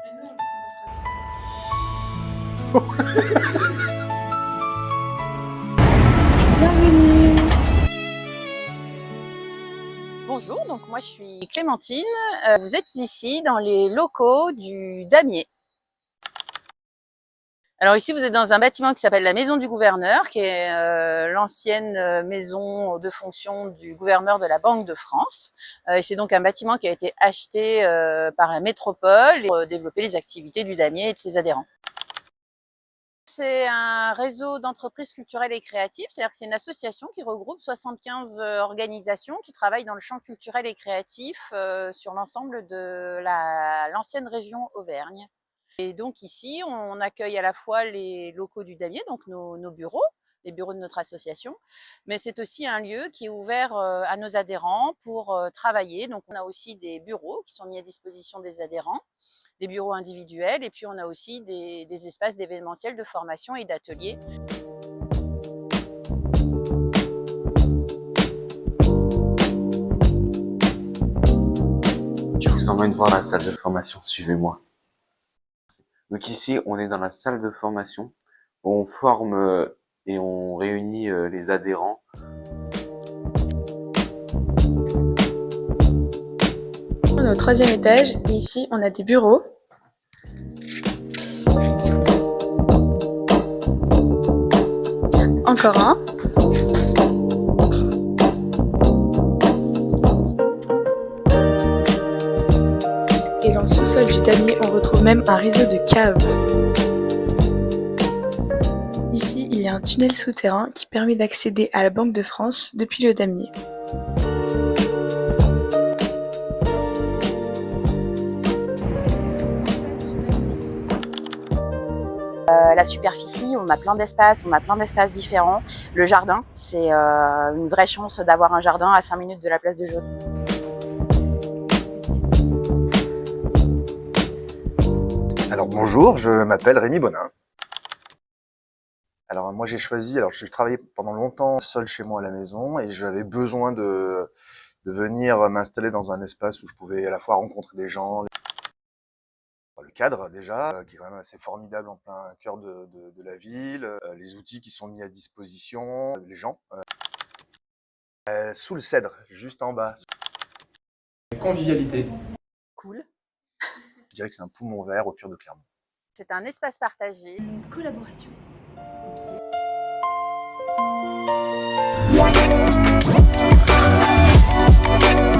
Bienvenue. Bonjour, donc moi je suis Clémentine. Vous êtes ici dans les locaux du Damier. Alors ici vous êtes dans un bâtiment qui s'appelle la Maison du Gouverneur, qui est l'ancienne maison de fonction du gouverneur de la Banque de France. Et c'est donc un bâtiment qui a été acheté par la métropole pour développer les activités du Damier et de ses adhérents. C'est un réseau d'entreprises culturelles et créatives, c'est-à-dire que c'est une association qui regroupe 75 organisations qui travaillent dans le champ culturel et créatif sur l'ensemble de l'ancienne région Auvergne. Et donc ici, on accueille à la fois les locaux du Damier, donc nos bureaux, les bureaux de notre association, mais c'est aussi un lieu qui est ouvert à nos adhérents pour travailler. Donc on a aussi des bureaux qui sont mis à disposition des adhérents, des bureaux individuels, et puis on a aussi des espaces d'événementiel, de formation et d'ateliers. Je vous emmène voir la salle de formation, suivez-moi. Donc ici, on est dans la salle de formation, où on forme et on réunit les adhérents. On est au 3e étage et ici on a des bureaux. Encore un. Et dans le sous-sol du Damier, on retrouve même un réseau de caves. Ici, il y a un tunnel souterrain qui permet d'accéder à la Banque de France depuis le Damier. La superficie, on a plein d'espaces différents. Le jardin, c'est une vraie chance d'avoir un jardin à 5 minutes de la place de Jaude. Alors bonjour, je m'appelle Rémi Bonin. Alors moi j'ai choisi, je travaillais pendant longtemps seul chez moi à la maison et j'avais besoin de venir m'installer dans un espace où je pouvais à la fois rencontrer des gens, le cadre déjà, qui est quand même assez formidable en plein cœur de la ville, les outils qui sont mis à disposition, les gens. Sous le cèdre, juste en bas. Convivialité. Cool. Je dirais que c'est un poumon vert au cœur de Clermont. C'est un espace partagé. Une collaboration. Okay.